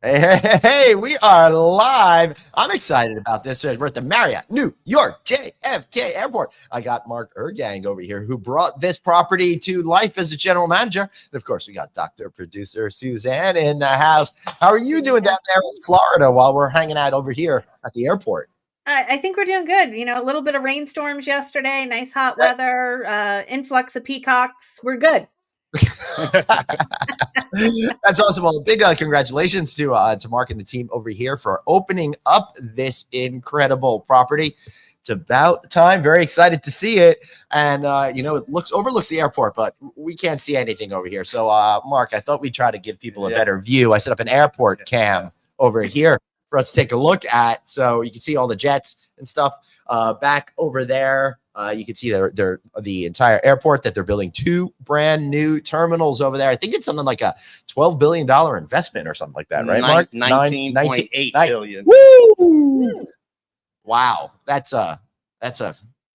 Hey, we are live. I'm excited about this. We're at the Marriott, New York, JFK Airport. I got Mark Irgang over here who brought this property to life as a general manager. And of course, we got Dr. Producer Suzanne in the house. How are you doing down there in Florida while we're hanging out over here at the airport? I think we're doing good. You know, a little bit of rainstorms yesterday, nice hot weather, influx of peacocks. We're good. That's awesome. Well, big congratulations to Mark and the team over here for opening up this incredible property. It's about time. Very excited to see it. And it overlooks the airport, but we can't see anything over here. So, Mark, I thought we'd try to give people a better view. I set up an airport cam over here for us to take a look at, so you can see all the jets and stuff back over there. You can see the entire airport that they're building 2 brand new terminals over there. I think it's something like a $12 billion investment or something like that, right, Mark? 19.8 billion. Woo! Wow, that's a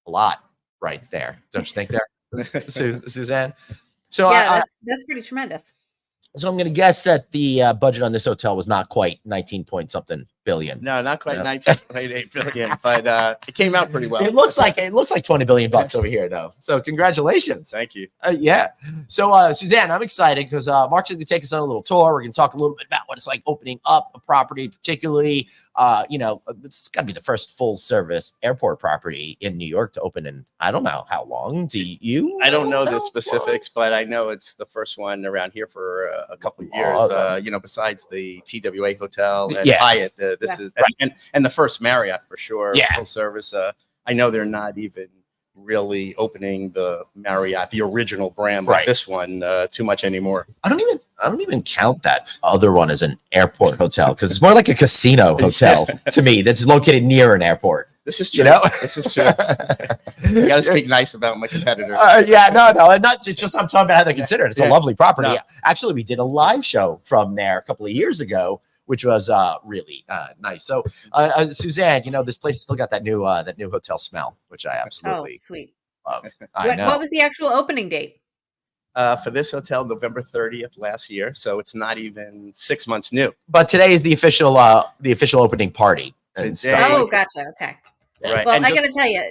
lot right there. Don't you think there, Suzanne? So yeah, that's pretty tremendous. So I'm going to guess that the budget on this hotel was not quite 19 point something billion. No, not quite 19.8 billion, but it came out pretty well. It looks like $20 billion over here, though. So congratulations. Thank you. Yeah. So Suzanne, I'm excited because Mark's going to take us on a little tour. We're going to talk a little bit about what it's like opening up a property, particularly, it's got to be the first full service airport property in New York to open in, I don't know how long. Do you? I don't know the specifics, but I know it's the first one around here for a couple of years. Besides the TWA Hotel and Hyatt, this is and the first Marriott for sure. Full service. I know they're not even really opening the Marriott, the original brand, like this one, too much anymore. I don't even count that other one as an airport hotel because it's more like a casino hotel to me that's located near an airport. This is true. This is true. You got to speak nice about my competitor. No, not just. I'm talking about how they're considered. It's a lovely property. No. Actually, we did a live show from there a couple of years ago, which was really nice. So, Suzanne, this place still got that new hotel smell, which I absolutely sweet love. What was the actual opening date? For this hotel, November 30th last year, so it's not even 6 months new. But today is the official opening party. Oh, gotcha. Okay. Right. Well, I got to tell you,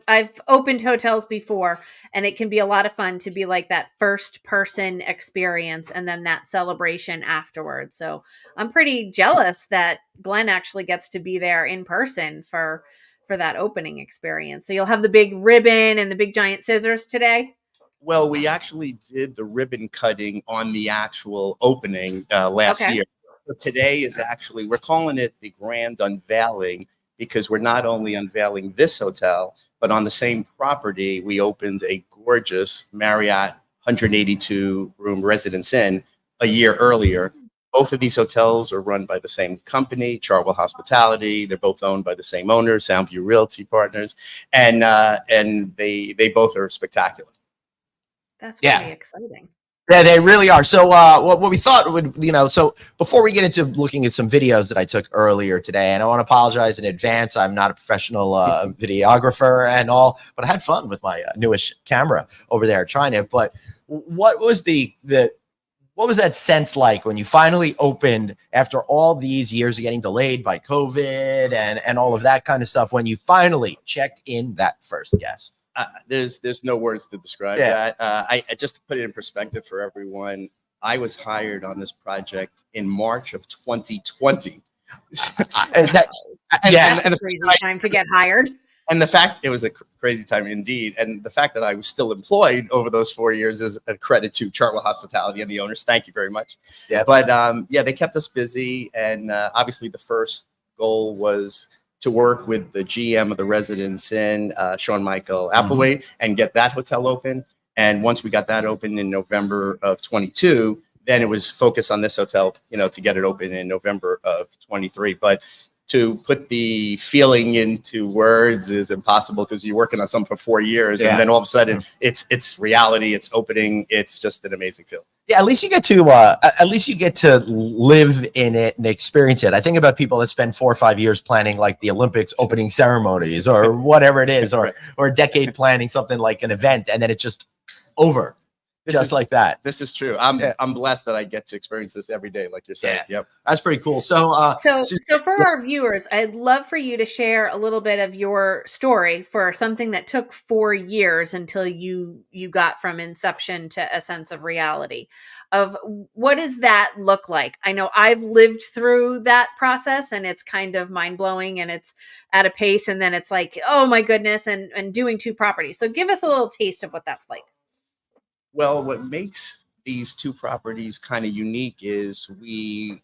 I've opened hotels before, and it can be a lot of fun to be like that first person experience and then that celebration afterwards. So I'm pretty jealous that Glenn actually gets to be there in person for that opening experience. So you'll have the big ribbon and the big giant scissors today. Well, we actually did the ribbon cutting on the actual opening last year. So today is actually, we're calling it the grand unveiling, because we're not only unveiling this hotel, but on the same property, we opened a gorgeous Marriott 182-room Residence Inn a year earlier. Both of these hotels are run by the same company, Chartwell Hospitality. They're both owned by the same owners, Soundview Realty Partners, and they both are spectacular. That's really exciting. Yeah, they really are. So what we thought would, so before we get into looking at some videos that I took earlier today, and I want to apologize in advance. I'm not a professional videographer and all, but I had fun with my newish camera over there trying it. But what was what was that sense like when you finally opened after all these years of getting delayed by COVID and all of that kind of stuff, when you finally checked in that first guest? There's no words to describe that. I just to put it in perspective for everyone, I was hired on this project in March of 2020. And a crazy time to get hired. And the fact it was a crazy time indeed, and the fact that I was still employed over those 4 years is a credit to Chartwell Hospitality and the owners. Thank you very much. Yeah, but they kept us busy, and obviously the first goal was to work with the GM of the Residence Inn, Sean Michael Applewhite, and get that hotel open. And once we got that open in November of 22, then it was focused on this hotel, to get it open in November of 23. But to put the feeling into words is impossible because you're working on something for 4 years, and then all of a sudden it's reality, it's opening, it's just an amazing feeling. Yeah, at least you get to live in it and experience it. I think about people that spend 4 or 5 years planning like the Olympics opening ceremonies or whatever it is, or a decade planning something like an event, and then it's just over. just like that. This is true. I'm blessed that I get to experience this every day, like you're saying. Yeah. Yep. That's pretty cool. So for our viewers, I'd love for you to share a little bit of your story for something that took 4 years until you got from inception to a sense of reality. Of what does that look like? I know I've lived through that process, and it's kind of mind blowing, and it's at a pace, and then it's like, oh my goodness, and doing 2 properties. So give us a little taste of what that's like. Well, what makes these 2 properties kind of unique is we're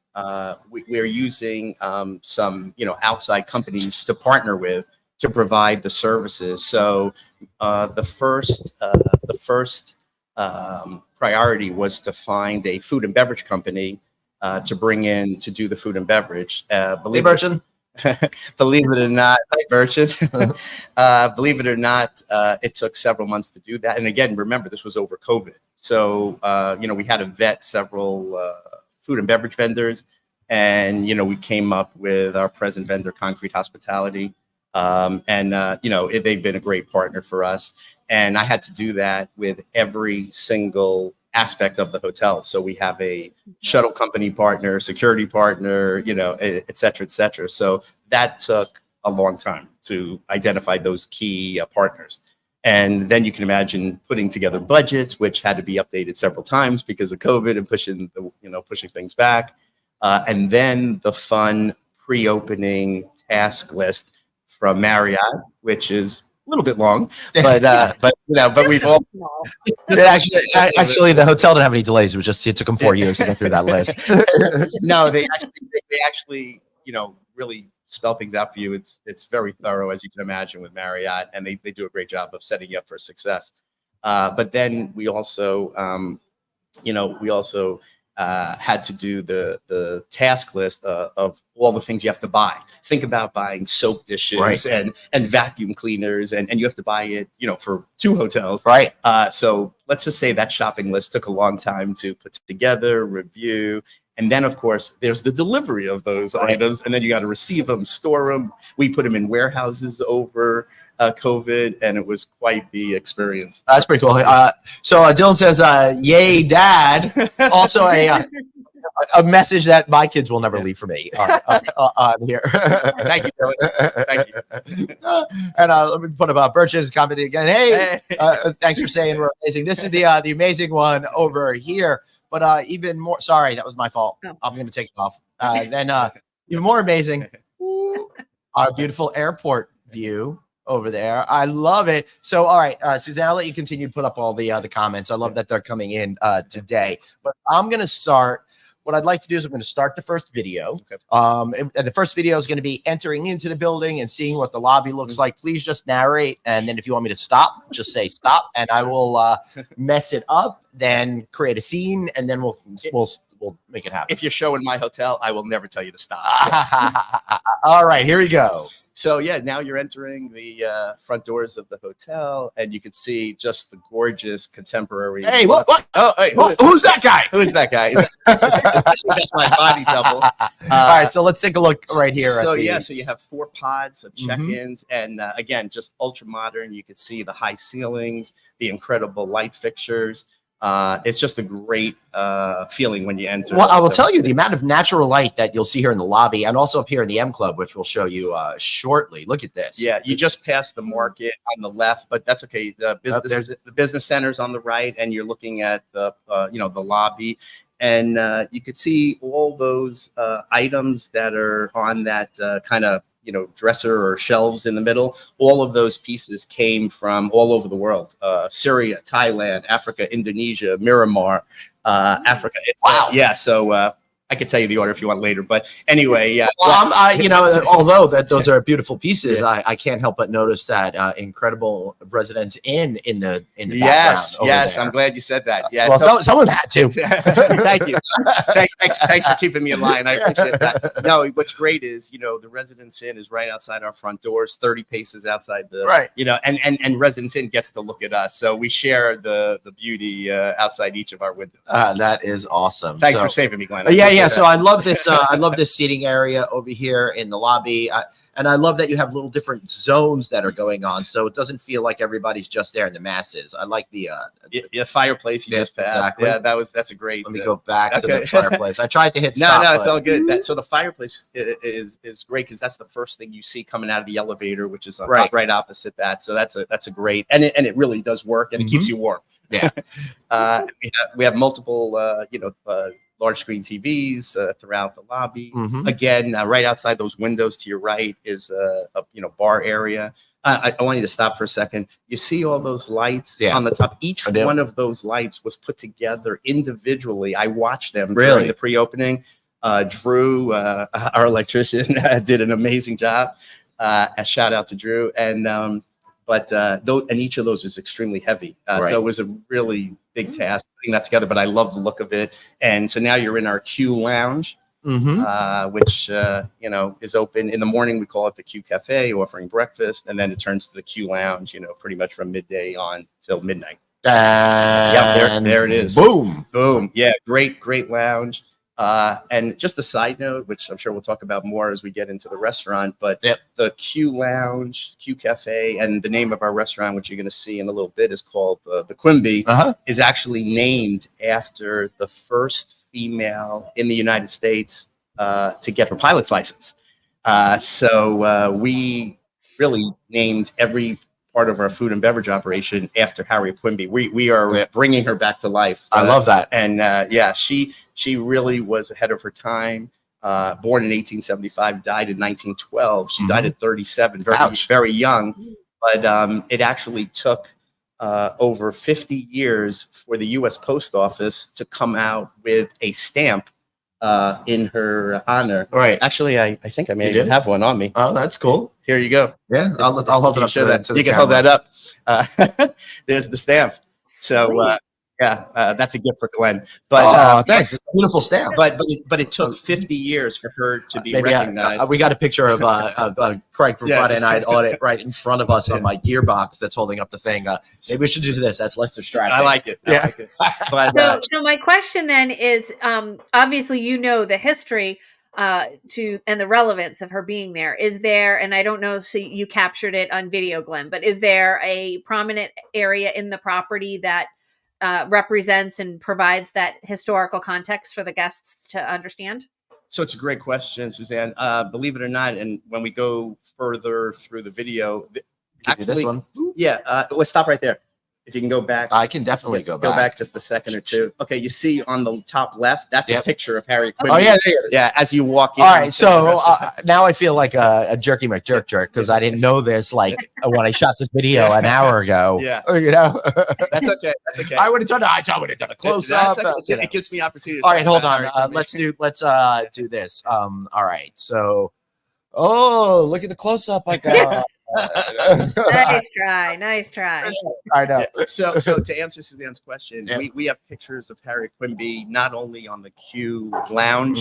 using some outside companies to partner with to provide the services. So the first priority was to find a food and beverage company to bring in to do the food and beverage. Believe it or not, believe it or not, it took several months to do that. And again, remember, this was over COVID. So, we had to vet several food and beverage vendors. And, we came up with our present vendor, Concrete Hospitality. They've been a great partner for us. And I had to do that with every single aspect of the hotel. So we have a shuttle company partner, security partner, et cetera, et cetera. So that took a long time to identify those key partners. And then you can imagine putting together budgets, which had to be updated several times because of COVID and pushing things back. And then the fun pre-opening task list from Marriott, which is a little bit long, but we've all actually the hotel didn't have any delays. It took them 4 years to get through that list. No, they actually really spell things out for you. It's very thorough, as you can imagine, with Marriott, and they do a great job of setting you up for success. But then we also had to do the task list of all the things you have to buy. Think about buying soap dishes, right, and vacuum cleaners, and you have to buy it, for 2 hotels. Right. So let's just say that shopping list took a long time to put together, review. And then, of course, there's the delivery of those items, and then you got to receive them, store them. We put them in warehouses over COVID, and it was quite the experience. That's pretty cool. So Dylan says, "Yay, Dad!" Also a message that my kids will never leave for me on here. Thank you, Dylan. Thank you. And let me put about Birch's comment again. Hey, thanks for saying we're amazing. This is the amazing one over here. But even more, sorry, that was my fault. Oh. I'm going to take it off. Then even more amazing, our beautiful airport view over there. I love it. So, all right, Suzanne, I'll let you continue to put up all the comments. I love that they're coming in today. But I'm going to start. What I'd like to do is I'm going to start the first video. Okay. And the first video is going to be entering into the building and seeing what the lobby looks like. Please just narrate. And then if you want me to stop, just say stop. And I will mess it up, then create a scene, and then we'll make it happen. If you're showing my hotel, I will never tell you to stop. All right, here we go. So yeah, now you're entering the front doors of the hotel, and you can see just the gorgeous contemporary. Hey, what? Oh, hey, who's that guy? Who's that guy? That's my body double. All right, so let's take a look right here. So you have 4 pods of check-ins, and again, just ultra modern. You can see the high ceilings, the incredible light fixtures. It's just a great feeling when you enter. Well, I will tell you the amount of natural light that you'll see here in the lobby and also up here in the M Club, which we'll show you shortly. Look at this. Yeah, you just passed the market on the left, but that's okay. The business center's on the right, and you're looking at the lobby, and you could see all those items that are on that kind of dresser or shelves in the middle. All of those pieces came from all over the world: Syria, Thailand, Africa, Indonesia, Myanmar, Africa. Wow. Yeah. So I could tell you the order if you want later, but anyway, yeah. Well, although those are beautiful pieces, yeah. I can't help but notice that incredible Residence Inn in the yes, background. Yes, I'm glad you said that. Yeah, well, someone had to. Thank you. Thanks for keeping me in line. I appreciate that. No, what's great is the Residence Inn is right outside our front doors, 30 paces outside the right. And Residence Inn gets to look at us, so we share the beauty outside each of our windows. That is awesome. Thanks for saving me, Glenn. Yeah. So I love this. I love this seating area over here in the lobby. And I love that you have little different zones that are going on, so it doesn't feel like everybody's just there in the masses. I like the fireplace you just passed. Exactly. Yeah, that's a great. Let me go back to the fireplace. I tried to hit No, stop. it's all good. So the fireplace is great because that's the first thing you see coming out of the elevator, which is right opposite that. So that's a great, and it really does work, and it keeps you warm. Yeah. We have multiple large screen TVs throughout the lobby. Again, right outside those windows to your right is a bar area. I want you to stop for a second. You see all those lights on the top. Each one of those lights was put together individually. I watched them during the pre-opening. Drew, our electrician, did an amazing job. A shout out to Drew. And each of those is extremely heavy. So it was a really big task putting that together, but I love the look of it. And so now you're in our Q Lounge, which is open in the morning. We call it the Q Cafe, offering breakfast, and then it turns to the Q Lounge. Pretty much from midday on till midnight. There it is. Boom. Yeah, great lounge. And just a side note, which I'm sure we'll talk about more as we get into the restaurant, but the Q Lounge, Q Cafe, and the name of our restaurant, which you're going to see in a little bit, is called the Quimby, is actually named after the first female in the United States to get her pilot's license. So we really named every part of our food and beverage operation after Harriet Quimby. We are bringing her back to life. I love that. And she really was ahead of her time. Born in 1875, died in 1912. She died at 37, very young. But it actually took over 50 years for the U.S. Post Office to come out with a stamp in her honor. Right. Actually, I think I may even have one on me. Oh, that's cool. Here you go. Yeah, I'll hold it up to the You can hold that up. There's the stamp. So that's a gift for Glenn. But thanks. It's a beautiful stamp. But it took 50 years for her to be recognized. We got a picture of Craig from Friday Night Audit right in front of us on my gearbox that's holding up the thing. Maybe we should do this. That's less distracting. I like it. So my question then is, obviously the history and the relevance of her being there. Is there, and I don't know if you captured it on video, Glenn, but is there a prominent area in the property that represents and provides that historical context for the guests to understand? So it's a great question, Suzanne. Believe it or not, and when we go further through the video, this one? Let's stop right there. If you can go back. I can definitely go back. Go back just a second or two. Okay, you see on the top left, that's a picture of Harriet Quimby. Oh, yeah, there it is. Yeah, as you walk in. All right, so now I feel like a jerky McJerk because I didn't know this when I shot this video an hour ago. Yeah. That's okay. I would have done a close-up. It gives me opportunity. All right, hold on. Let's do this. All right, so, look at the close-up I got. Nice try. I know. So to answer Suzanne's question, we have pictures of Harriet Quimby not only on the Q Lounge,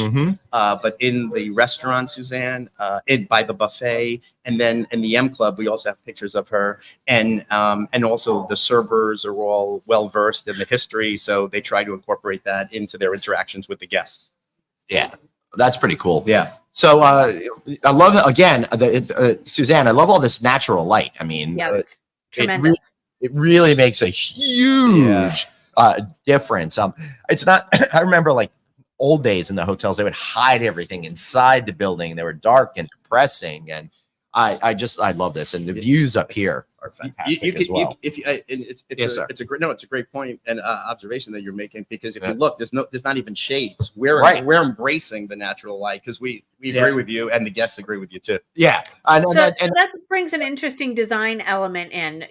but in the restaurant, Suzanne, by the buffet, and then in the M Club, we also have pictures of her, and also the servers are all well versed in the history, so they try to incorporate that into their interactions with the guests. Yeah, that's pretty cool. Yeah. So I love it again, Suzanne. I love all this natural light. I mean, it's tremendous. It really makes a huge difference. It's not. I remember like old days in the hotels; they would hide everything inside the building. They were dark and depressing, and I love this, and the views up here are fantastic as well. It's a great point and observation that you're making, because if you look, there's not even shades. We're embracing the natural light because we agree with you, and the guests agree with you too. Yeah, so that brings an interesting design element in,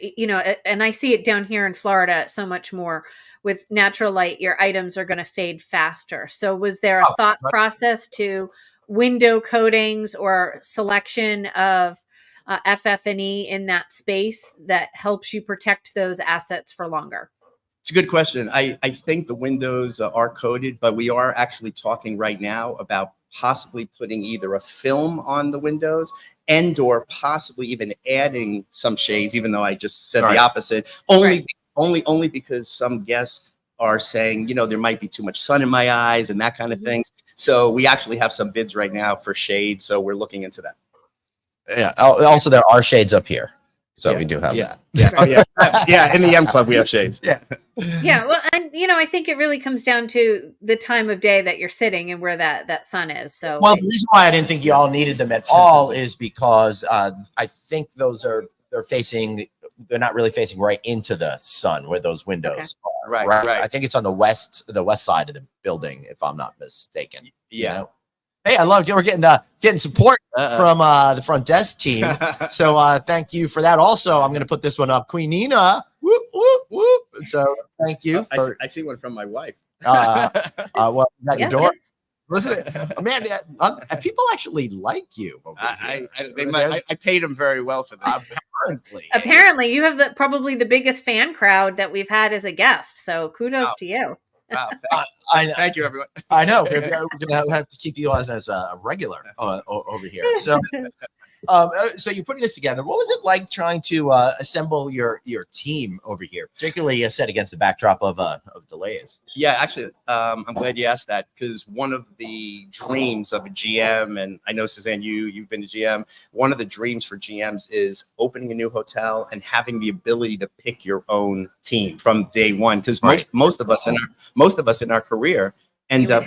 and I see it down here in Florida so much more. With natural light, your items are going to fade faster. So was there a thought process to window coatings or selection of FF&E in that space that helps you protect those assets for longer? It's a good question. I think the windows are coated, but we are actually talking right now about possibly putting either a film on the windows or possibly even adding some shades, even though I just said the opposite. Only because some guests are saying, there might be too much sun in my eyes and that kind of things. So we actually have some bids right now for shade. So we're looking into that. Yeah. Also, there are shades up here, so we do have that. Yeah. Oh yeah. Yeah. In the M Club, we have shades. Yeah. Yeah, well, and I think it really comes down to the time of day that you're sitting and where that sun is. So, well, the reason why I didn't think you all needed them at all is because I think they're not really facing right into the sun where those windows are. Right. I think it's on the west side of the building, if I'm not mistaken. Yeah. You know? Hey, I love we're getting support from the front desk team. So thank you for that. Also, I'm going to put this one up. Queen Nina. Whoop, whoop, whoop. So thank you. I see one from my wife. Well, at your door. yes. Listen, man, people actually like you. Over here. I paid them very well for this. Apparently, you have probably the biggest fan crowd that we've had as a guest. So kudos to you. Wow, thank you, everyone. I know. We're going to have to keep you on as a regular over here. So, so you're putting this together. What was it like trying to assemble your team over here, particularly set against the backdrop of delays? Yeah, actually, I'm glad you asked that, because one of the dreams of a GM, and I know, Suzanne, you've been a GM. One of the dreams for GMs is opening a new hotel and having the ability to pick your own team from day one. Because most of us in our career end up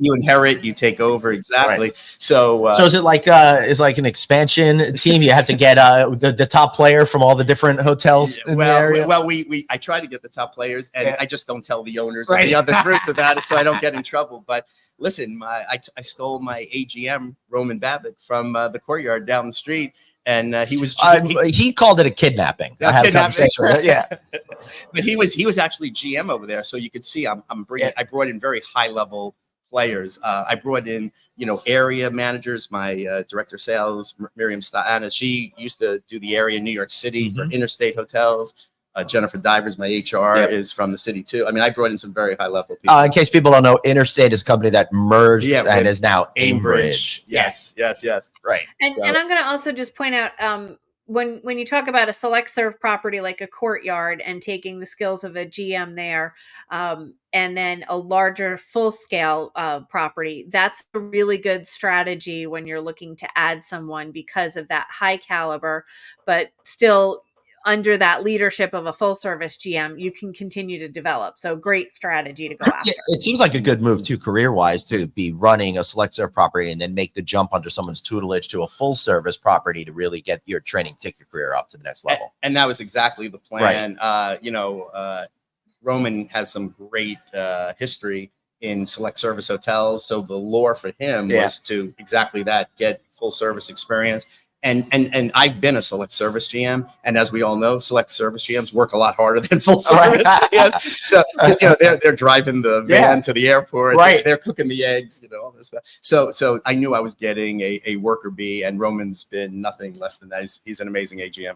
you inherit, you take over. Exactly. Right. So is it like an expansion team? You have to get the top player from all the different hotels in the area. Well, I try to get the top players, and I just don't tell the owners of the other groups about it, so I don't get in trouble. But listen, I stole my AGM Roman Babbitt from the Courtyard down the street. And he called it a kidnapping. I had a conversation with it. Yeah, but he was actually GM over there, so you could see I'm bringing. I brought in very high level players. I brought in area managers. My director of sales, Miriam Stana, she used to do the area in New York City for interstate hotels. Jennifer Divers, my HR, is from the city too. I mean, I brought in some very high level people. In case people don't know, Interstate is a company that merged and is now Aimbridge. Yes. Right. And I'm going to also just point out, when you talk about a select serve property like a Courtyard and taking the skills of a GM there, and then a larger full scale property, that's a really good strategy when you're looking to add someone because of that high caliber, but still under that leadership of a full service GM, you can continue to develop. So great strategy to go after. It seems like a good move too, career wise, to be running a select serve property and then make the jump under someone's tutelage to a full service property to really get your training, take your career up to the next level. And that was exactly the plan. Right. Roman has some great history in select service hotels. So the lure for him was to exactly that, get full service experience. And I've been a select service GM, and as we all know, select service GMs work a lot harder than full service. So they're driving the van to the airport, they're cooking the eggs, all this stuff. So I knew I was getting a worker bee, and Roman's been nothing less than that. He's an amazing AGM.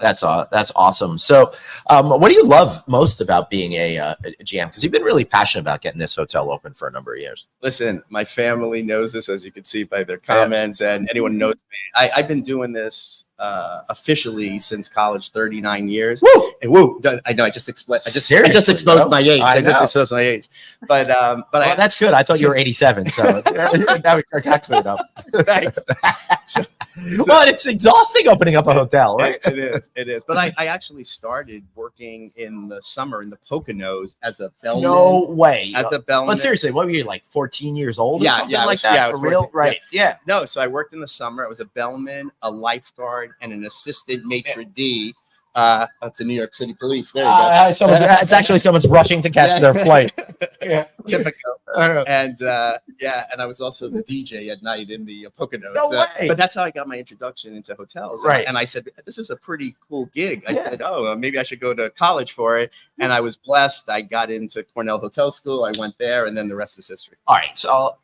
That's awesome. So, what do you love most about being a GM? Because you've been really passionate about getting this hotel open for a number of years. Listen, my family knows this, as you can see by their comments, and anyone knows me. I've been doing this officially since college, 39 years. Woo! And I know I just exposed my age. I just exposed my age. But that's good. I thought you were 87, so that was actually enough. Thanks. But it's exhausting opening up a hotel, right? It is. But I actually started working in the summer in the Poconos as a bellman. No way. As a bellman. But seriously, what were you, like 14 years old? Or something like that? Yeah, for real? Working, right. Yeah. No, so I worked in the summer. I was a bellman, a lifeguard, and an assistant maitre d'. That's the New York City Police. There you go. It's actually someone's rushing to catch their flight. Typical. And and I was also the DJ at night in the Poconos. No way. But that's how I got my introduction into hotels. Right. And I said, this is a pretty cool gig. I said, maybe I should go to college for it. And I was blessed. I got into Cornell Hotel School. I went there, and then the rest is history. All right. So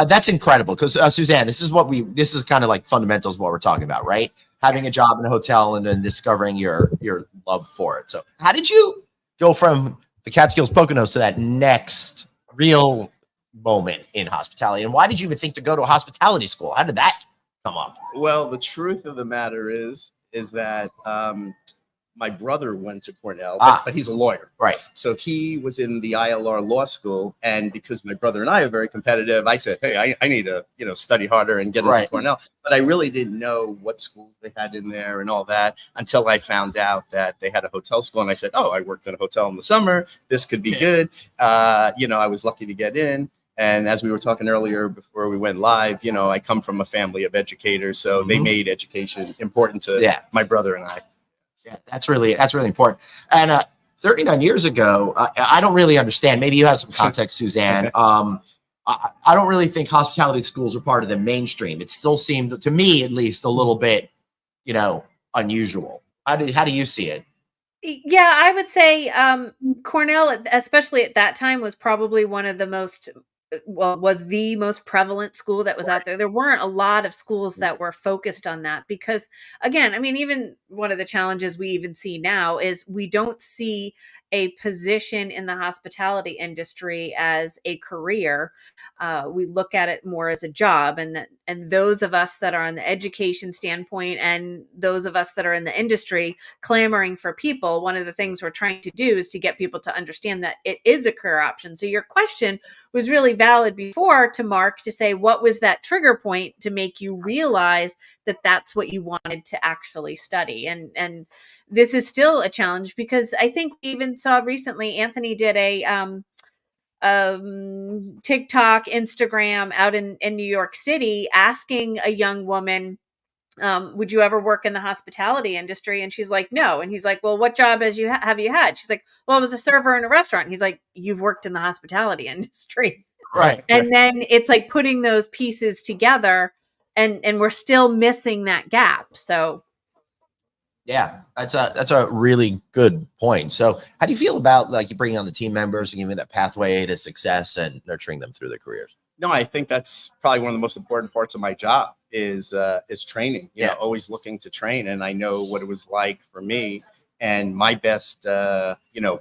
that's incredible, because Suzanne, this is kind of like fundamentals of what we're talking about, right? Having a job in a hotel and then discovering your love for it. So how did you go from the Catskills Poconos to that next real moment in hospitality? And why did you even think to go to a hospitality school? How did that come up? Well, the truth of the matter is that my brother went to Cornell, Ah. but he's a lawyer. Right. So he was in the ILR law school. And because my brother and I are very competitive, I said, hey, I need to, study harder and get into Cornell. But I really didn't know what schools they had in there and all that until I found out that they had a hotel school. And I said, oh, I worked in a hotel in the summer. This could be good. I was lucky to get in. And as we were talking earlier before we went live, I come from a family of educators. So they made education important to my brother and I. Yeah, that's really important. And 39 years ago, I don't really understand. Maybe you have some context, Suzanne. I don't really think hospitality schools are part of the mainstream. It still seemed, to me at least, a little bit, unusual. How do you see it? Yeah, I would say Cornell, especially at that time, was probably one of the most was the most prevalent school that was out there. There weren't a lot of schools that were focused on that because, again, I mean, even one of the challenges we even see now is we don't see a position in the hospitality industry as a career. We look at it more as a job, and those of us that are on the education standpoint and those of us that are in the industry clamoring for people, one of the things we're trying to do is to get people to understand that it is a career option. So your question was really valid before to Mark to say, what was that trigger point to make you realize that that's what you wanted to actually study? And this is still a challenge because I think we even saw recently Anthony did a TikTok, Instagram out in New York City asking a young woman, would you ever work in the hospitality industry? And she's like, no. And he's like, well, what job have you had? She's like, well, I was a server in a restaurant. And he's like, you've worked in the hospitality industry. Right. And then it's like putting those pieces together and we're still missing that gap. So yeah, that's a really good point. So how do you feel about you bringing on the team members and giving that pathway to success and nurturing them through their careers? No, I think that's probably one of the most important parts of my job is training, you know, always looking to train. And I know what it was like for me, and my best,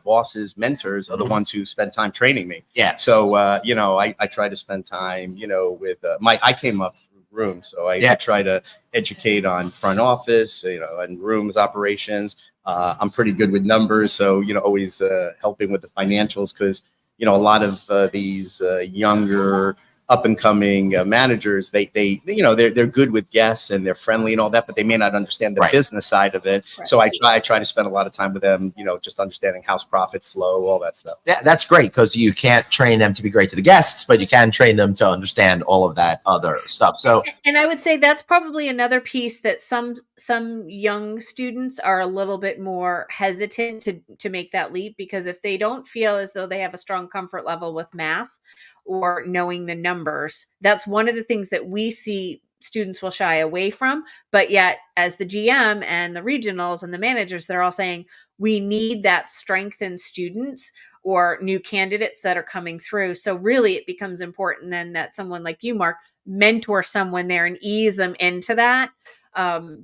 bosses, mentors are the ones who spend time training me. Yeah. So, I try to spend time, with I came up through rooms. So I try to educate on front office, and rooms operations. I'm pretty good with numbers. So, always helping with the financials because, a lot of these younger up and coming managers, they're good with guests and they're friendly and all that, but they may not understand the business side of it. Right. So I try to spend a lot of time with them, just understanding house profit flow, all that stuff. Yeah, that's great because you can't train them to be great to the guests, but you can train them to understand all of that other stuff. So, and I would say that's probably another piece that some young students are a little bit more hesitant to make that leap, because if they don't feel as though they have a strong comfort level with math or knowing the numbers, that's one of the things that we see students will shy away from. But yet, as the GM and the regionals and the managers, they're all saying, we need that strength in students or new candidates that are coming through. So really, it becomes important then that someone like you, Mark, mentor someone there and ease them into that,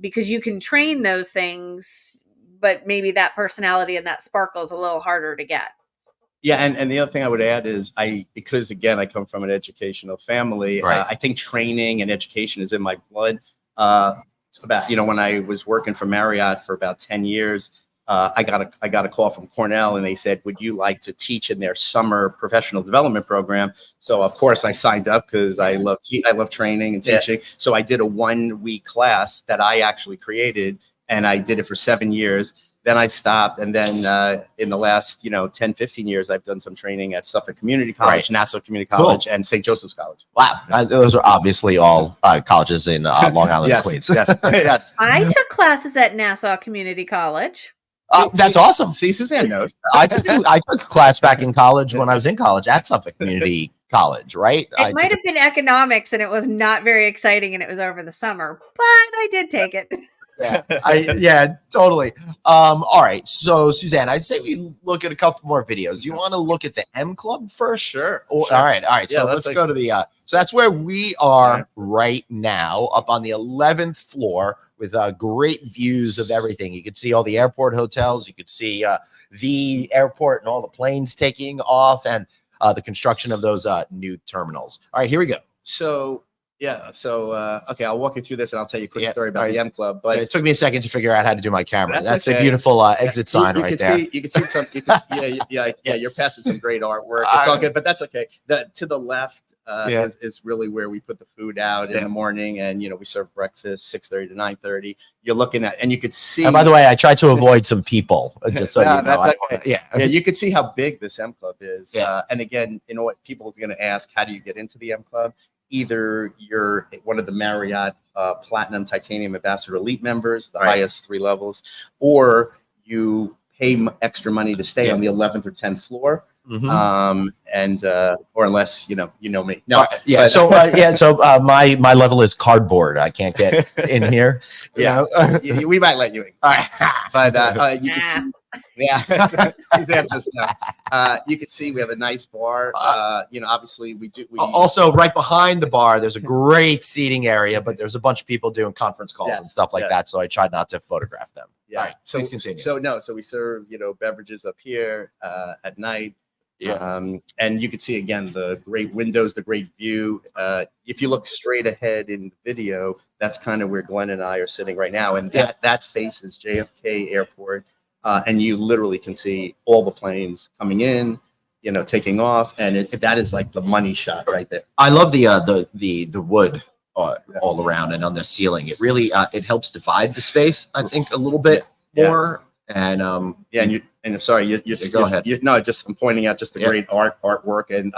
because you can train those things, but maybe that personality and that sparkle is a little harder to get. Yeah, and the other thing I would add is because again, I come from an educational family. I think training and education is in my blood. When I was working for Marriott for about 10 years, I got a call from Cornell, and they said, "Would you like to teach in their summer professional development program?" So of course I signed up because I love training and teaching. So I did a 1-week class that I actually created, and I did it for 7 years. Then I stopped. And then in the last, 10, 15 years, I've done some training at Suffolk Community College, Nassau Community College, and St. Joseph's College. Wow. Those are obviously all colleges in Long Island and Queens. Yes. I took classes at Nassau Community College. That's awesome. See, Suzanne knows. I took a class back in college when I was in college at Suffolk Community College, right? It might have been economics, and it was not very exciting, and it was over the summer, but I did take it. Yeah, totally. All right. So Suzanne, I'd say we look at a couple more videos. You want to look at the M Club first? Sure. All right. Yeah, so let's go to the, so that's where we are right now, up on the 11th floor with great views of everything. You could see all the airport hotels. You could see the airport and all the planes taking off and the construction of those new terminals. All right, here we go. So Yeah. So, okay, I'll walk you through this and I'll tell you a quick story about the M Club. But it took me a second to figure out how to do my camera. That's okay. the beautiful exit sign right there. You can see some. Yeah. You're passing some great artwork. It's all good, but that's okay. To the left is really where we put the food out in the morning, and we serve breakfast 6:30 to 9:30. You're looking at, and you could see. And by the way, I tried to avoid some people, just so you know. That's okay. Yeah. You could see how big this M Club is. And again, what people are going to ask: how do you get into the M Club? Either you're one of the Marriott Platinum Titanium Ambassador Elite members, the highest 3 levels, or you pay extra money to stay on the 11th or 10th floor. And or unless you know me. No, So my level is cardboard. I can't get in here. We might let you in. But you can see. Yeah, she's dancing now. You can see we have a nice bar. Obviously we do. Also, right behind the bar, there's a great seating area, but there's a bunch of people doing conference calls and stuff like that. So I tried not to photograph them. Yeah. Right, please continue. So we serve beverages up here at night. And you can see again the great windows, the great view. If you look straight ahead in the video, that's kind of where Glenn and I are sitting right now, and that faces JFK Airport. And you literally can see all the planes coming in, taking off, and that is like the money shot right there. I love the wood all around and on the ceiling. It really it helps divide the space, I think, a little bit more. And and I'm sorry, you go ahead. I'm pointing out just the great artwork and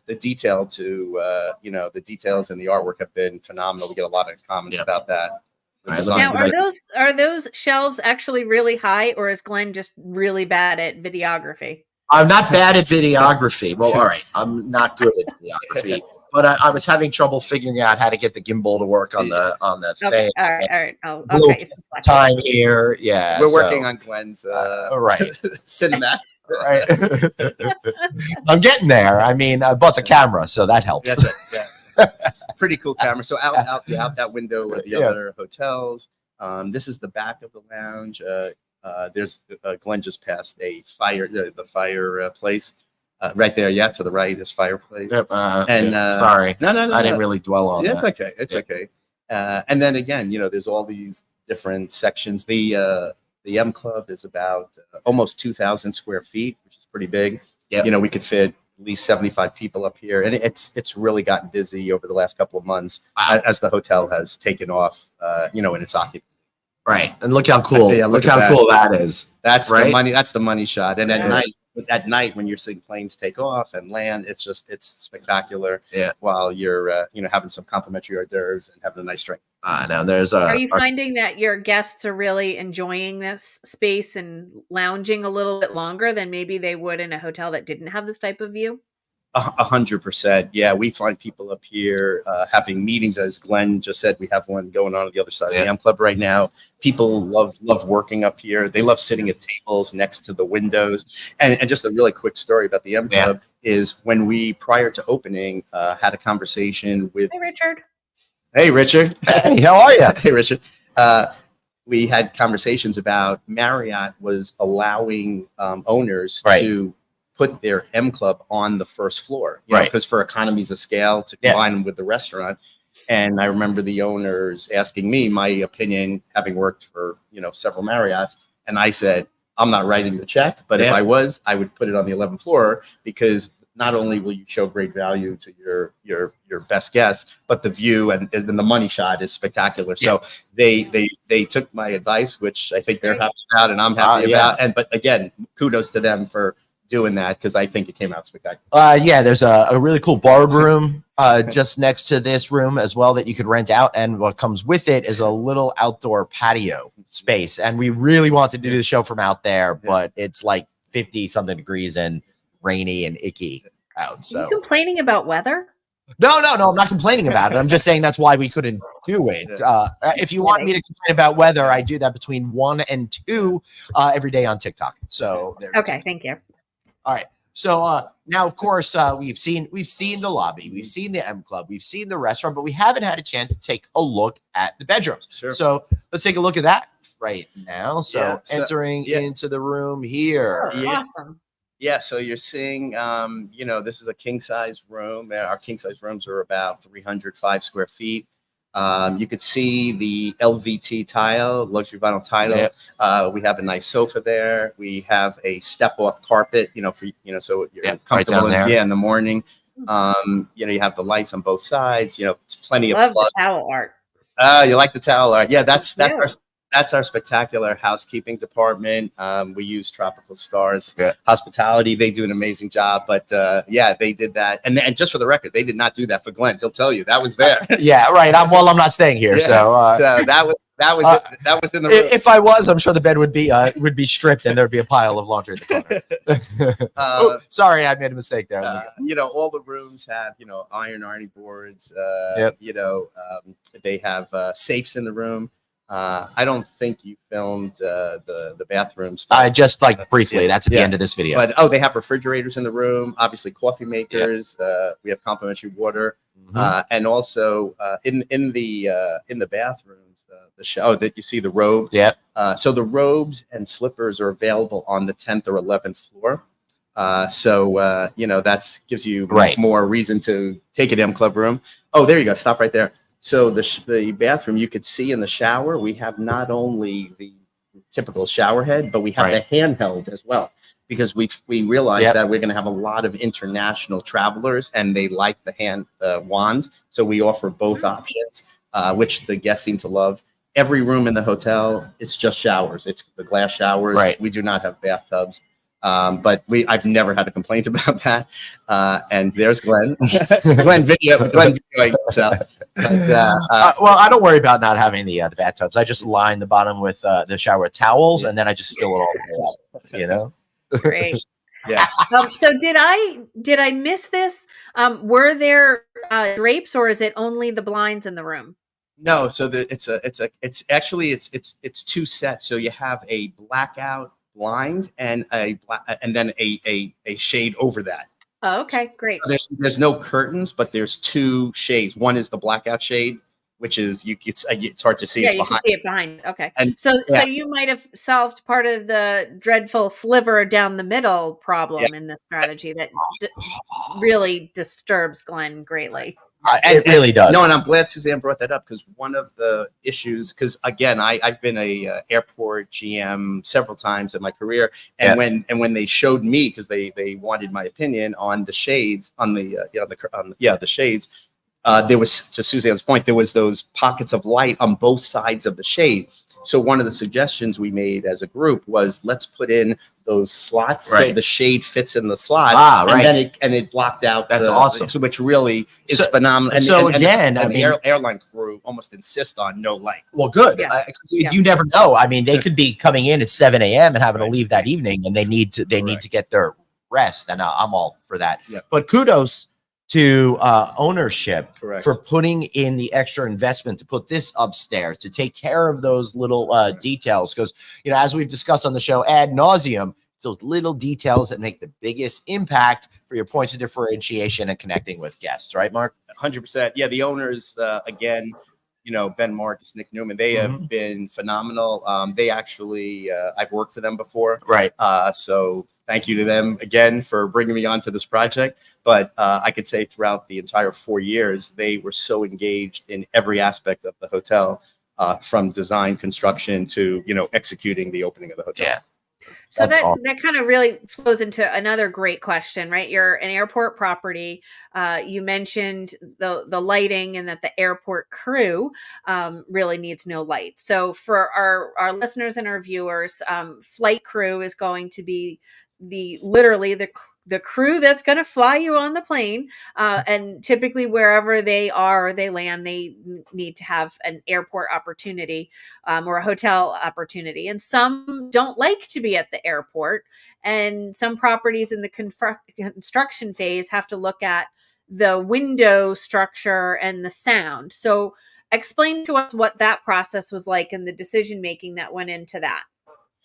the detail to the details and the artwork have been phenomenal. We get a lot of comments about that. Now, are those shelves actually really high, or is Glenn just really bad at videography? I'm not bad at videography. Well, all right, I'm not good at videography, but I was having trouble figuring out how to get the gimbal to work on the thing. All right. Oh, okay. Time here, we're working on Glenn's cinematic. Right. I'm getting there. I mean, I bought the camera, so that helps. That's it. Yeah. Pretty cool camera. So out that window are the other hotels. This is the back of the lounge. There's Glenn just passed the fire place right there. Yeah, to the right is fireplace. Yep. Sorry, no. I didn't really dwell on that. It's okay. It's okay. And then again, there's all these different sections. The M Club is about almost 2,000 square feet, which is pretty big. Yeah. We could fit at least 75 people up here, and it's really gotten busy over the last couple of months as the hotel has taken off, in its occupancy. Right, and look how cool! Look how cool that is. That's the money. That's the money shot. And at night, when you're seeing planes take off and land, it's spectacular. Yeah. While you're having some complimentary hors d'oeuvres and having a nice drink. Now there's Are you finding that your guests are really enjoying this space and lounging a little bit longer than maybe they would in a hotel that didn't have this type of view? 100%. Yeah, we find people up here having meetings, as Glenn just said. We have one going on the other side of the M Club right now. People love working up here. They love sitting at tables next to the windows. And just a really quick story about the M Club is when we, prior to opening, had a conversation with... Hey, Richard. Hey, Richard. Hey, how are you? Hey, Richard. We had conversations about Marriott was allowing owners to put their M Club on the first floor, because for economies of scale to combine them with the restaurant. And I remember the owners asking me my opinion, having worked for, several Marriotts. And I said, I'm not writing the check, but if I was, I would put it on the 11th floor, because not only will you show great value to your best guests, but the view and the money shot is spectacular. So they took my advice, which I think they're happy about, and I'm happy about. But again, kudos to them for doing that, because I think it came out spectacular. There's a really cool bar room just next to this room as well that you could rent out, and what comes with it is a little outdoor patio space. And we really wanted to do the show from out there, but it's like 50 something degrees and rainy and icky out. So are you complaining about weather? No, I'm not complaining about it. I'm just saying that's why we couldn't do it. If you want me to complain about weather, I do that between 1 and 2 every day on TikTok. So okay, thank you. All right. So now, of course, we've seen the lobby, we've seen the M Club, we've seen the restaurant, but we haven't had a chance to take a look at the bedrooms. Sure. So let's take a look at that right now. So entering into the room here. Awesome. Yeah, so you're seeing, this is a king size room. Our king size rooms are about 305 square feet. You could see the LVT tile, luxury vinyl tile. Yep. We have a nice sofa there. We have a step off carpet, so you're comfortable in the morning. You have the lights on both sides. Plenty of Love plugs. the towel art. You like the towel art? Yeah, that's our spectacular housekeeping department. We use Tropical Stars Hospitality. They do an amazing job. But they did that. And just for the record, they did not do that for Glenn. He'll tell you that was there. Yeah, right. I'm not staying here, so that was in the room. If I was, I'm sure the bed would be stripped and there'd be a pile of laundry in the corner. Sorry, I made a mistake there. All the rooms have ironing boards. They have safes in the room. I don't think you filmed the bathrooms. Just briefly. That's at the end of this video. But they have refrigerators in the room. Obviously, coffee makers. We have complimentary water, and also in the bathrooms, the shower that you see the robe. Yeah. So the robes and slippers are available on the 10th or 11th floor. That gives you more reason to take an M Club room. Oh, there you go. Stop right there. So the bathroom, you could see in the shower, we have not only the typical shower head, but we have the handheld as well, because we realize that we're going to have a lot of international travelers and they like the hand wand. So we offer both options, which the guests seem to love. Every room in the hotel, it's just showers. It's the glass showers. Right. We do not have bathtubs. But I've never had a complaint about that. And there's Glenn. Glenn videoing himself. Well, I don't worry about not having the bathtubs. I just line the bottom with the shower towels, and then I just fill it all up. Great. Yeah. So did I miss this? Were there drapes, or is it only the blinds in the room? No. So it's actually two sets. So you have a blackout blind and then a shade over that. Oh, okay, great. So there's no curtains, but there's two shades. One is the blackout shade, which is it's hard to see. Yeah, you can see it behind. Okay, and so you might have solved part of the dreadful sliver down the middle problem in this strategy that really disturbs Glenn greatly. It really does. No, and I'm glad Suzanne brought that up, because one of the issues, because again, I've been a airport GM several times in my career, and when they showed me, because they wanted my opinion on the shades, on the shades, there was, to Suzanne's point, there was those pockets of light on both sides of the shade. So one of the suggestions we made as a group was, let's put in those slots so the shade fits in the slot. And then it blocked out. That's awesome. Which really is phenomenal. And the airline crew almost insist on no light. Well, good. You never know. I mean, they could be coming in at 7 a.m. and having to leave that evening, and they need to get their rest. And I'm all for that. Yeah. But kudos to ownership for putting in the extra investment to put this upstairs, to take care of those little details. Because, as we've discussed on the show ad nauseum, it's those little details that make the biggest impact for your points of differentiation and connecting with guests. Right, Mark? 100%. Yeah, the owners, again, Ben Marcus, Nick Newman, they have been phenomenal. They actually, I've worked for them before. Right. So thank you to them again for bringing me onto this project. But I could say throughout the entire 4 years, they were so engaged in every aspect of the hotel, from design, construction to, executing the opening of the hotel. Yeah. So that kind of really flows into another great question, right? You're an airport property. You mentioned the lighting, and that the airport crew really needs no light. So for our listeners and our viewers, flight crew is going to be literally the crew that's going to fly you on the plane, and typically wherever they land, they need to have an airport opportunity, or a hotel opportunity. And some don't like to be at the airport, and some properties in the construction phase have to look at the window structure and the sound. So explain to us what that process was like and the decision making that went into that.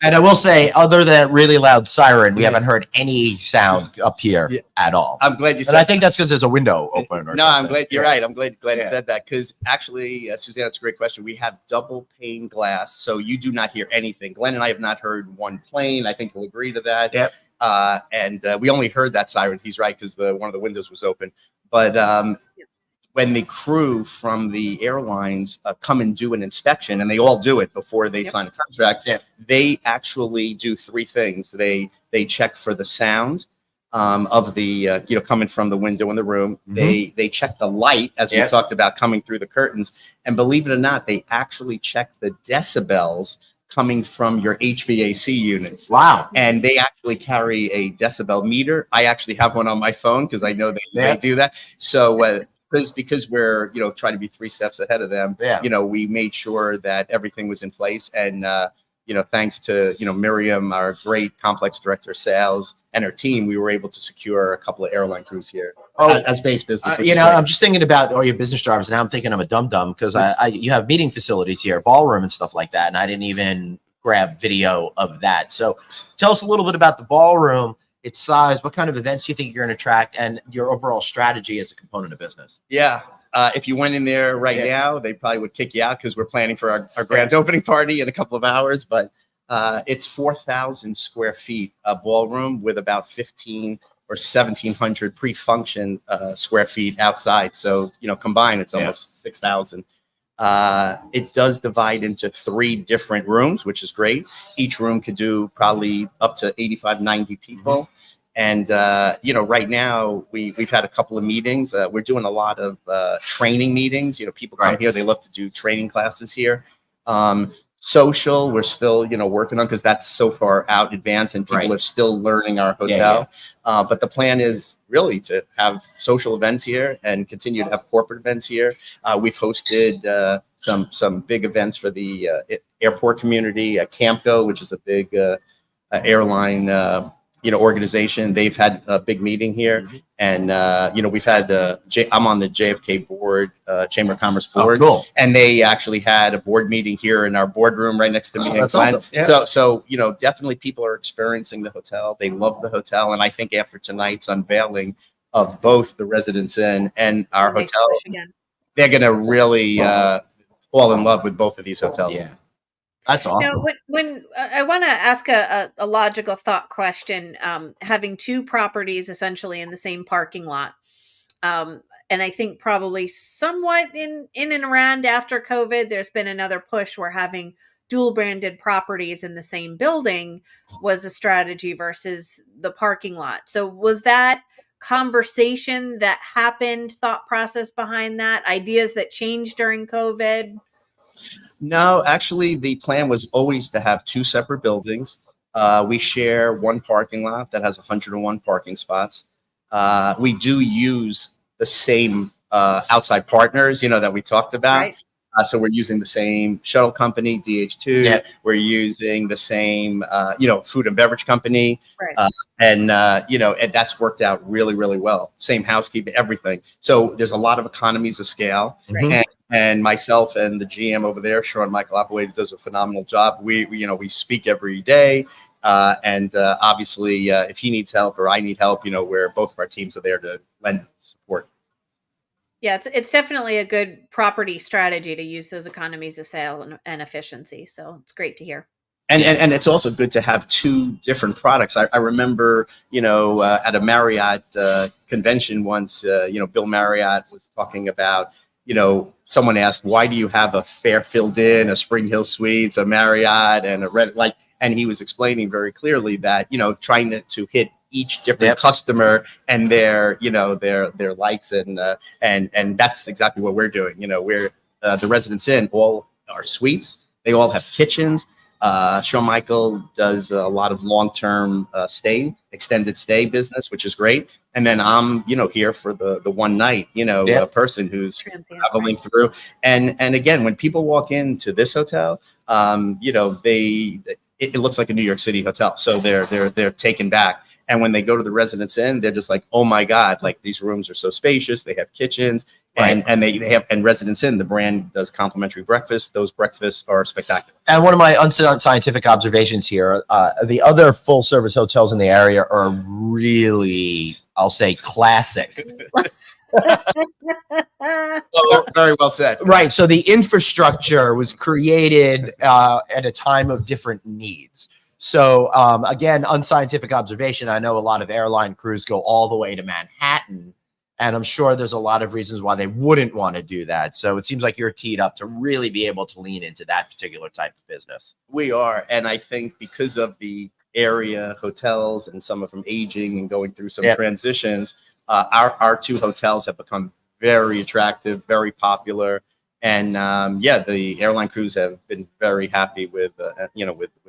And I will say, other than really loud siren, we haven't heard any sound up here at all. I'm glad you said that. I think that's because there's a window open. I'm glad you're right. I'm glad you said that, because actually, Suzanne, it's a great question. We have double pane glass, so you do not hear anything. Glenn and I have not heard one plane. I think he'll agree to that. Yep. and we only heard that siren. He's right, because one of the windows was open. But when the crew from the airlines come and do an inspection, and they all do it before they sign a contract, they actually do three things. They check for the sound of the coming from the window in the room. They check the light, as we talked about, coming through the curtains, and believe it or not, they actually check the decibels coming from your HVAC units. Wow. And they actually carry a decibel meter. I actually have one on my phone because I know they do that. So because we're trying to be 3 steps ahead of them, we made sure that everything was in place. And thanks to Miriam, our great complex director of sales, and her team, we were able to secure a couple of airline crews here as base business. I'm just thinking about all your business drivers, and now I'm thinking I'm a dum-dum because you have meeting facilities here, ballroom and stuff like that, and I didn't even grab video of that. So tell us a little bit about the ballroom, its size, what kind of events you think you're going to attract, and your overall strategy as a component of business. Yeah. If you went in there right now, they probably would kick you out because we're planning for our grand opening party in a couple of hours. But it's 4,000 square feet, a ballroom with about 1,500 or 1,700 pre-function square feet outside. So, combined, it's almost 6,000. It does divide into 3 different rooms, which is great. Each room could do probably up to 85, 90 people. And, right now we've had a couple of meetings. We're doing a lot of training meetings. People come here, they love to do training classes here. Social, we're still, working on, because that's so far out advanced and people are still learning our hotel. But the plan is really to have social events here and continue to have corporate events here. We've hosted some big events for the airport community at Campco, which is a big airline organization. They've had a big meeting here, and we've had I'm on the JFK board, Chamber of Commerce board, and they actually had a board meeting here in our boardroom right next to me. That's awesome. So definitely people are experiencing the hotel. They love the hotel, and I think after tonight's unveiling of both the Residence Inn and our hotel, they're going to really fall in love with both of these hotels. Yeah. That's awesome. When I want to ask a logical thought question, having 2 properties essentially in the same parking lot, and I think probably somewhat in and around after COVID, there's been another push where having dual branded properties in the same building was a strategy versus the parking lot. So was that conversation that happened, thought process behind that, ideas that changed during COVID? No, actually, the plan was always to have 2 separate buildings. We share one parking lot that has 101 parking spots. We do use the same outside partners, that we talked about. Right. So we're using the same shuttle company, DH2. Yep. We're using the same, food and beverage company. Right. And that's worked out really, really well. Same housekeeping, everything. So there's a lot of economies of scale. Right. And myself and the GM over there, Sean Michael Operator, does a phenomenal job. We speak every day. And obviously, if he needs help or I need help, where both of our teams are there to lend support. Yeah, it's definitely a good property strategy to use those economies of scale and efficiency. So it's great to hear. And it's also good to have 2 different products. I remember, at a Marriott convention once, Bill Marriott was talking about, someone asked, why do you have a Fairfield Inn, a Spring Hill Suites, a Marriott, and a Red, and he was explaining very clearly that, trying to hit each different customer and their likes, and that's exactly what we're doing. We're the Residence Inn, all our suites, they all have kitchens. Sean Michael does a lot of long-term extended stay business, which is great. And then I'm, here for the one night, person who's traveling through. And again, when people walk into this hotel, it looks like a New York City hotel. So they're taken back. And when they go to the Residence Inn, they're just like, oh my God, like these rooms are so spacious. They have kitchens, and they have, and Residence Inn, the brand does complimentary breakfast. Those breakfasts are spectacular. And one of my unscientific observations here, the other full service hotels in the area are really, I'll say, classic. Very well said. Right. So the infrastructure was created at a time of different needs. So again, unscientific observation. I know a lot of airline crews go all the way to Manhattan, and I'm sure there's a lot of reasons why they wouldn't want to do that. So it seems like you're teed up to really be able to lean into that particular type of business. We are. And I think because of the area hotels and some of them aging and going through some transitions, our two hotels have become very attractive, very popular. And the airline crews have been very happy with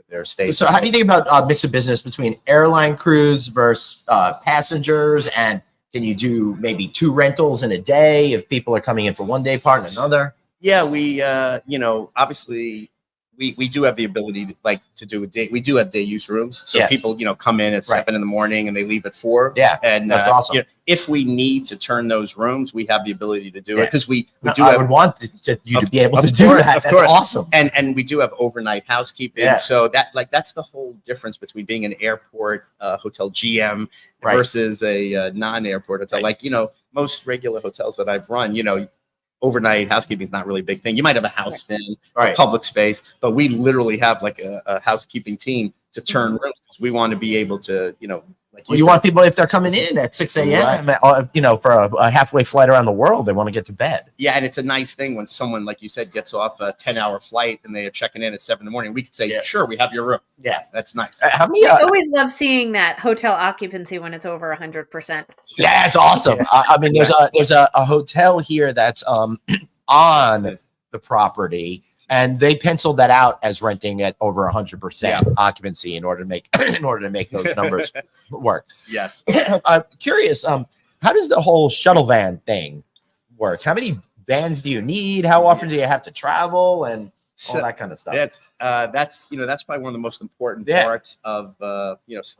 their stay. So how do you think about mix of business between airline crews versus passengers? And can you do maybe 2 rentals in a day if people are coming in for one day part and another? Yeah, we obviously we do have the ability to do a day. We do have day use rooms, so people come in at 7 in the morning and they leave at 4. Yeah, and that's awesome. If we need to turn those rooms, we have the ability to do it because we do. I would want you to be able to do that. That's awesome. And we do have overnight housekeeping. Yeah. So that's the whole difference between being an airport hotel GM versus a non-airport hotel. Most regular hotels that I've run, overnight housekeeping is not really a big thing. You might have a house fan, a public space, but we literally have a housekeeping team to turn rooms because we want to be able to, you want people, if they're coming in at 6 a.m., for a halfway flight around the world, they want to get to bed. Yeah, and it's a nice thing when someone, like you said, gets off a 10-hour flight and they are checking in at 7 in the morning. We could say, sure, we have your room. Yeah, that's nice. I always love seeing that hotel occupancy when it's over 100%. Yeah, it's awesome. I mean, there's a hotel here that's on the property, and they penciled that out as renting at over 100% occupancy in order to make those numbers work. Yes. I'm curious, how does the whole shuttle van thing work? How many vans do you need? How often do you have to travel and all that kind of stuff? That's probably one of the most important parts of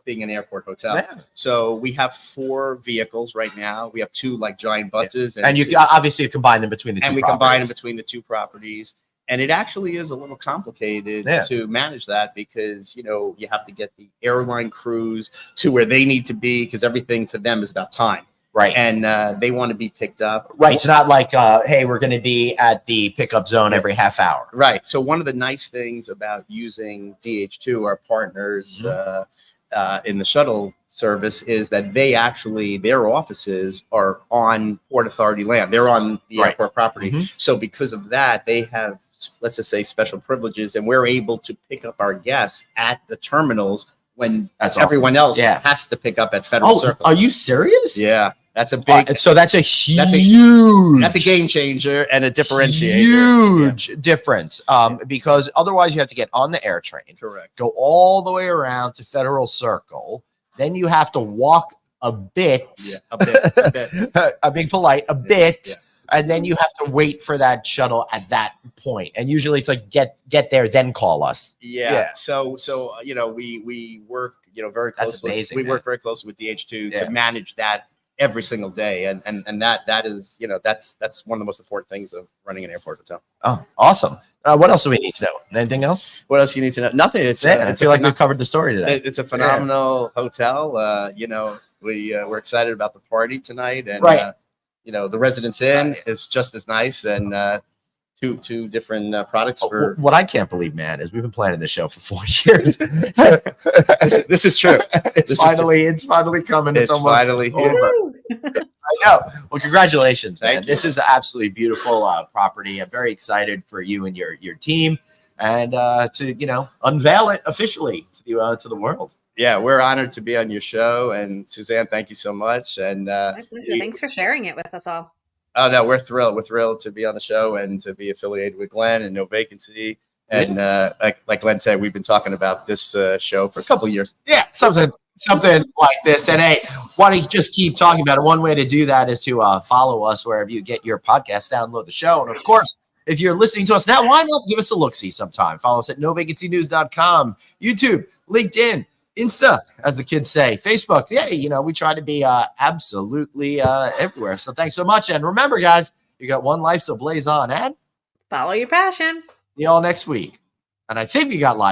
being an airport hotel. Yeah. So we have 4 vehicles right now. We have 2 giant buses, and you obviously combine them between the 2 properties. And we combine them between the 2 properties. And it actually is a little complicated to manage that because, you have to get the airline crews to where they need to be because everything for them is about time. Right. And they want to be picked up. Right. It's not like, hey, we're going to be at the pickup zone every half hour. Right. So one of the nice things about using DH2, our partners in the shuttle service, is that their offices are on Port Authority land. They're on the airport property. So because of that, they have, let's just say, special privileges, and we're able to pick up our guests at the terminals when everyone else has to pick up at Federal Circle. Are you serious? Yeah. That's a big. So that's a huge. That's a game changer and a differentiator. Huge difference. Because otherwise you have to get on the air train. Correct. Go all the way around to Federal Circle. Then you have to walk a bit. Yeah, a bit. Being polite, a bit. Yeah. And then you have to wait for that shuttle at that point. And usually it's like get there, then call us. Yeah. So we work very closely. That's amazing. We work very closely with DH2 to manage that every single day, and that is that's one of the most important things of running an airport hotel. Oh, awesome. What else do we need to know? Anything else? What else you need to know? Nothing. I feel like we've covered the story today. It's a phenomenal hotel. We're excited about the party tonight, and the Residence Inn is just as nice, and two different products for. What I can't believe, man, is we've been planning this show for 4 years. This is true. It's finally coming. It's finally here. I know. Well, congratulations, man. This is an absolutely beautiful property. I'm very excited for you and your team, and to unveil it officially to the world. Yeah, we're honored to be on your show, and Suzanne, thank you so much. And my pleasure. Thanks for sharing it with us all. Oh no, we're thrilled. We're thrilled to be on the show and to be affiliated with Glenn and No Vacancy. And like Glenn said, we've been talking about this show for a couple of years. Yeah, something like this. And hey, why don't you just keep talking about it? One way to do that is to follow us wherever you get your podcast, download the show. And of course, if you're listening to us now, why not give us a look-see sometime? Follow us at novacancynews.com, YouTube, LinkedIn, Insta, as the kids say, Facebook. Yeah, we try to be absolutely everywhere. So thanks so much. And remember, guys, you got one life, so blaze on and follow your passion. See you all next week. And I think we got live.